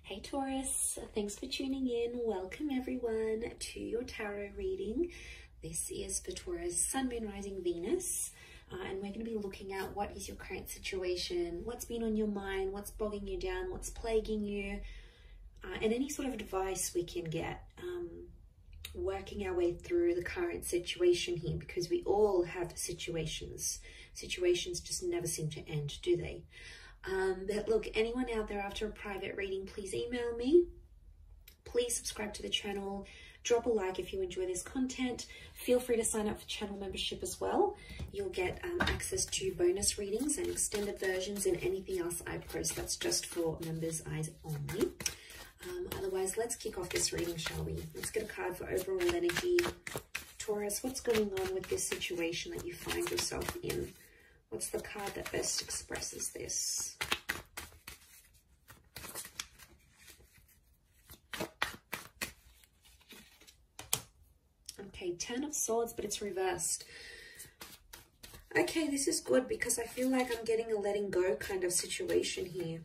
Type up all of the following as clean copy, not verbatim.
Hey Taurus, thanks for tuning in. Welcome everyone to your tarot reading. This is for Taurus, Sun, Moon, Rising, Venus. And we're going to be looking at what is your current situation, what's been on your mind, what's bogging you down, what's plaguing you, and any sort of advice we can get working our way through the current situation here, because we all have situations. Situations just never seem to end, do they? But look, anyone out there after a private reading, please email me. Please subscribe to the channel. Drop a like if you enjoy this content. Feel free to sign up for channel membership as well. You'll get access to bonus readings and extended versions and anything else I post. That's just for members' eyes only. Otherwise, let's kick off this reading, shall we? Let's get a card for overall energy. Taurus, what's going on with this situation that you find yourself in? What's the card that best expresses this? Okay, 10 of Swords, but it's reversed. Okay, this is good because I feel like I'm getting a letting go kind of situation here.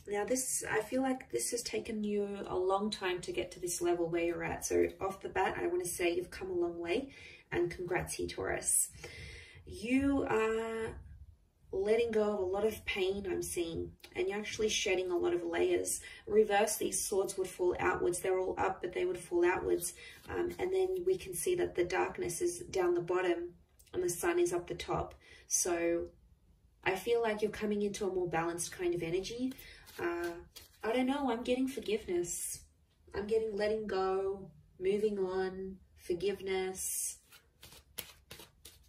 Now I feel like this has taken you a long time to get to this level where you're at. So off the bat, I want to say you've come a long way, and congrats here, Taurus. You are letting go of a lot of pain, I'm seeing, and you're actually shedding a lot of layers. Reverse, these swords would fall outwards. They're all up, but they would fall outwards. And then we can see that the darkness is down the bottom and the sun is up the top. So I feel like you're coming into a more balanced kind of energy. I don't know, I'm getting forgiveness. I'm getting letting go, moving on, forgiveness,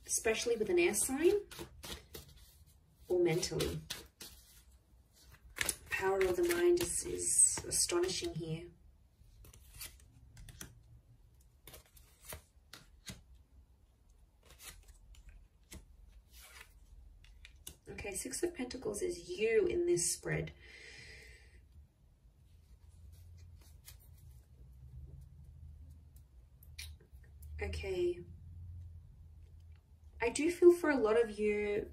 especially with an air sign or mentally. Power of the mind is astonishing here. Okay, Six of Pentacles is you in this spread. Okay, I do feel for a lot of you,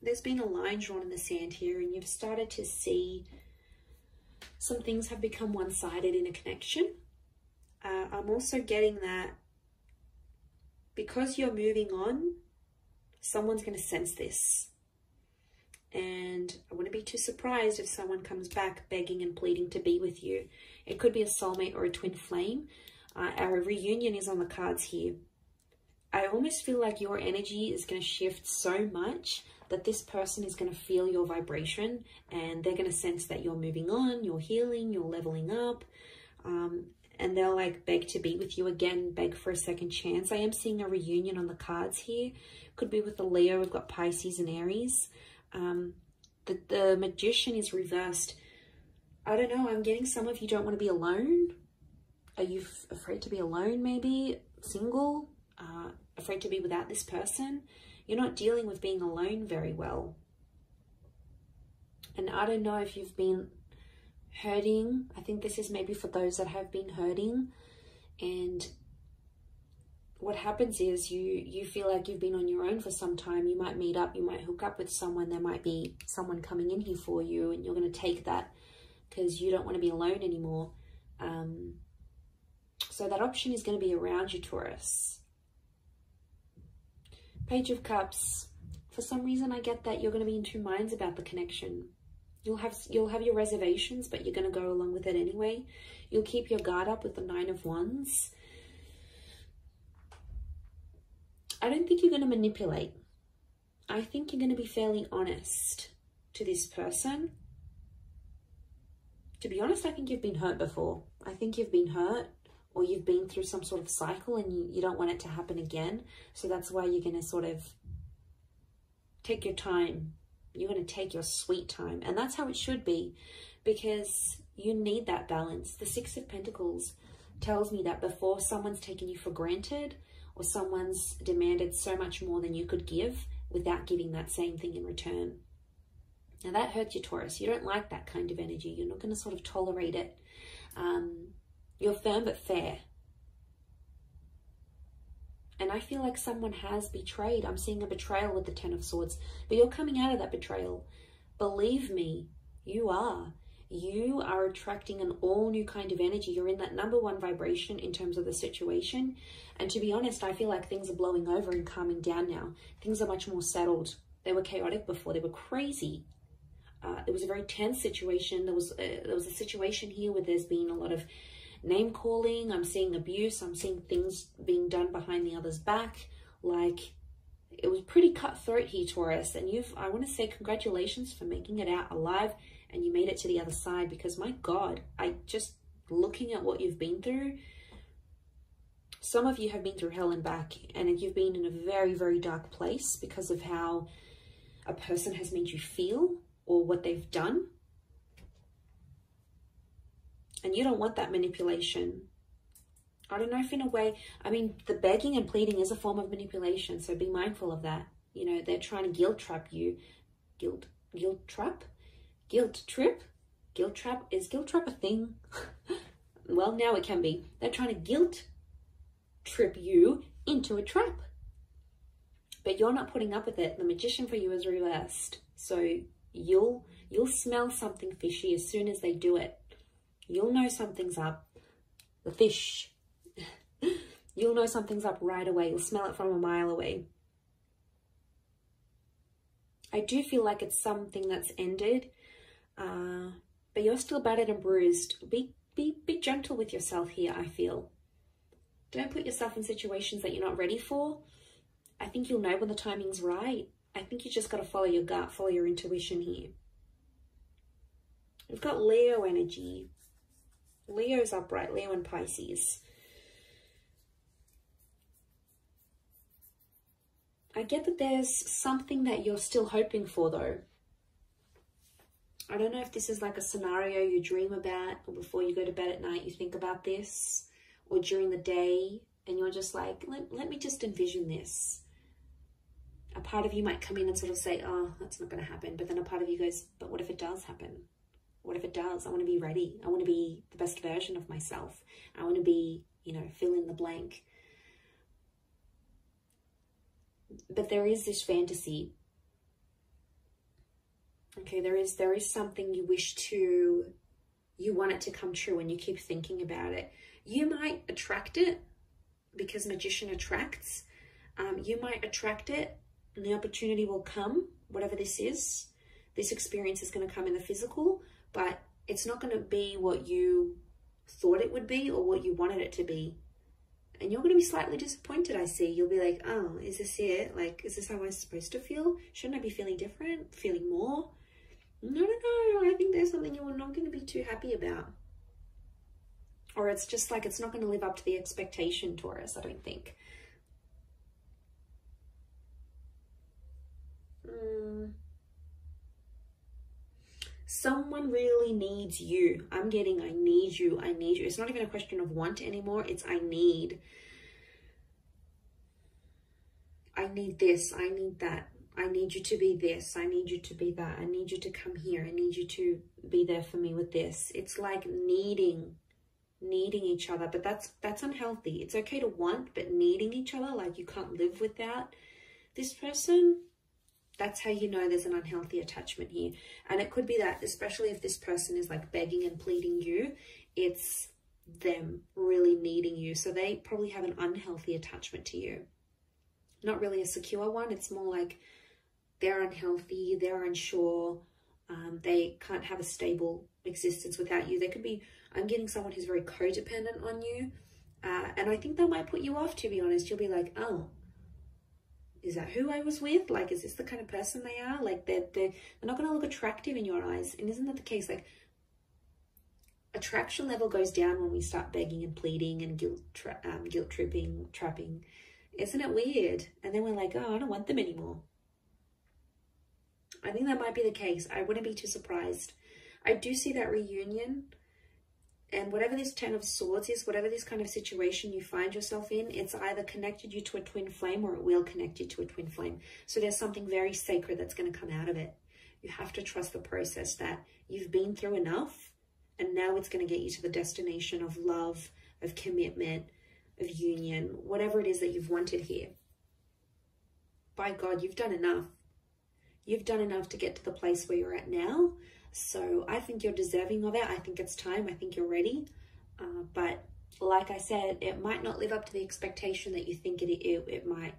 there's been a line drawn in the sand here, and you've started to see some things have become one-sided in a connection. I'm also getting that because you're moving on, someone's going to sense this. And I wouldn't be too surprised if someone comes back begging and pleading to be with you. It could be a soulmate or a twin flame. Our reunion is on the cards here. I almost feel like your energy is going to shift so much that this person is going to feel your vibration, and they're going to sense that you're moving on, you're healing, you're leveling up, and they'll like beg to be with you again, beg for a second chance. I am seeing a reunion on the cards here. Could be with a Leo. We've got Pisces and Aries. The Magician is reversed. I don't know. I'm getting some of you don't want to be alone. Are you afraid to be alone, maybe? Single? Afraid to be without this person? You're not dealing with being alone very well. And I don't know if you've been hurting. I think this is maybe for those that have been hurting. And what happens is you feel like you've been on your own for some time. You might meet up, you might hook up with someone. There might be someone coming in here for you, and you're going to take that because you don't want to be alone anymore. So that option is going to be around you, Taurus. Page of Cups. For some reason, I get that you're going to be in two minds about the connection. You'll have your reservations, but you're going to go along with it anyway. You'll keep your guard up with the Nine of Wands. I don't think you're going to manipulate. I think you're going to be fairly honest to this person. To be honest, I think you've been hurt before. I think you've been hurt, or you've been through some sort of cycle and you don't want it to happen again. So that's why you're going to sort of take your time. You're going to take your sweet time. And that's how it should be, because you need that balance. The Six of Pentacles tells me that before someone's taken you for granted, or someone's demanded so much more than you could give without giving that same thing in return. Now that hurts you, Taurus. You don't like that kind of energy. You're not going to sort of tolerate it. You're firm but fair. And I feel like someone has betrayed. I'm seeing a betrayal with the Ten of Swords. But you're coming out of that betrayal. Believe me, You are. You are attracting an all new kind of energy. You're in that number one vibration in terms of the situation. And to be honest, I feel like things are blowing over and calming down now. Things are much more settled. They were chaotic before. They were crazy. It was a very tense situation. There was a situation here where there's been a lot of name calling. I'm seeing abuse. I'm seeing things being done behind the other's back. Like, it was pretty cutthroat here, Taurus. And I want to say congratulations for making it out alive, and you made it to the other side, because my God, looking at what you've been through, some of you have been through hell and back, and you've been in a very, very dark place because of how a person has made you feel or what they've done. And you don't want that manipulation. I don't know if in a way, I mean, the begging and pleading is a form of manipulation, so be mindful of that. You know, they're trying to guilt trap you. Guilt trap? Guilt trip? Guilt trap? Is guilt trap a thing? Well, now it can be. They're trying to guilt trip you into a trap. But you're not putting up with it. The magician for you is reversed. So you'll smell something fishy as soon as they do it. You'll know something's up. The fish. You'll know something's up right away. You'll smell it from a mile away. I do feel like it's something that's ended. But you're still battered and bruised. Be gentle with yourself here, I feel. Don't put yourself in situations that you're not ready for. I think you'll know when the timing's right. I think you just got to follow your gut, follow your intuition here. We've got Leo energy. Leo's upright, Leo and Pisces. I get that there's something that you're still hoping for, though. I don't know if this is like a scenario you dream about, or before you go to bed at night you think about this, or during the day and you're just like, let me just envision this. A part of you might come in and sort of say, oh, that's not going to happen. But then a part of you goes, but what if it does happen? What if it does? I want to be ready. I want to be the best version of myself. I want to be, you know, fill in the blank. But there is this fantasy. Okay, there is something you want it to come true, and you keep thinking about it. You might attract it because magician attracts. You might attract it and the opportunity will come, whatever this is. This experience is going to come in the physical, but it's not going to be what you thought it would be or what you wanted it to be. And you're going to be slightly disappointed, I see. You'll be like, oh, is this it? Like, is this how I'm supposed to feel? Shouldn't I be feeling different? Feeling more? No. I think there's something you're not going to be too happy about. Or it's just like it's not going to live up to the expectation, Taurus, I don't think. Someone really needs you. I'm getting, I need you. I need you. It's not even a question of want anymore. It's I need. I need this. I need that. I need you to be this. I need you to be that. I need you to come here. I need you to be there for me with this. It's like needing each other, but that's unhealthy. It's okay to want, but needing each other, like you can't live without this person. That's how you know there's an unhealthy attachment here. And it could be that, especially if this person is like begging and pleading you, it's them really needing you. So they probably have an unhealthy attachment to you. Not really a secure one. It's more like they're unhealthy, they're unsure, they can't have a stable existence without you. They could be, I'm getting someone who's very codependent on you. And I think that might put you off, to be honest. You'll be like, oh, is that who I was with? Like, is this the kind of person they are? Like, they're not going to look attractive in your eyes. And isn't that the case? Like, attraction level goes down when we start begging and pleading and guilt tripping, trapping. Isn't it weird? And then we're like, oh, I don't want them anymore. I think that might be the case. I wouldn't be too surprised. I do see that reunion. And whatever this 10 of Swords is, whatever this kind of situation you find yourself in, it's either connected you to a twin flame or it will connect you to a twin flame. So there's something very sacred that's going to come out of it. You have to trust the process that you've been through enough, and now it's going to get you to the destination of love, of commitment, of union, whatever it is that you've wanted here. By God, you've done enough. You've done enough to get to the place where you're at now. So I think you're deserving of it. I think it's time. I think you're ready. But like I said, it might not live up to the expectation that you think it might.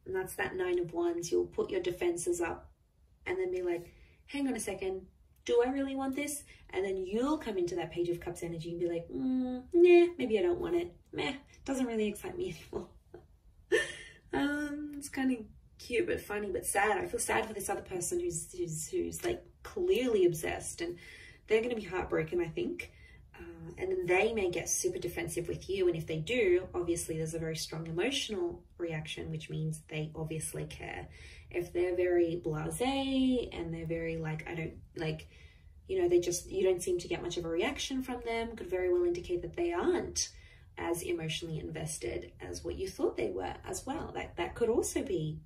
And that's that 9 of Wands. You'll put your defenses up and then be like, hang on a second, do I really want this? And then you'll come into that Page of Cups energy and be like, nah, maybe I don't want it. Meh, doesn't really excite me anymore. It's kind of cute but funny but sad. I feel sad for this other person who's like clearly obsessed, and they're going to be heartbroken, I think. And then they may get super defensive with you, and if they do, obviously there's a very strong emotional reaction, which means they obviously care. If they're very blasé and they're very like, I don't like, you know, you don't seem to get much of a reaction from them, could very well indicate that they aren't as emotionally invested as what you thought they were as well. That could also be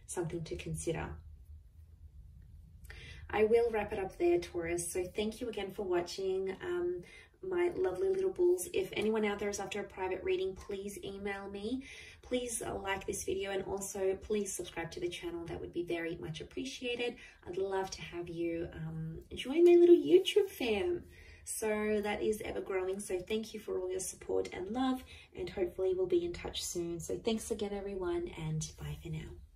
something to consider. I will wrap it up there, Taurus. So thank you again for watching, my lovely little bulls. If anyone out there is after a private reading, please email me. Please like this video, and also please subscribe to the channel. That would be very much appreciated. I'd love to have you join my little YouTube fam. So that is ever growing. So thank you for all your support and love, and hopefully we'll be in touch soon. So thanks again, everyone, and bye for now.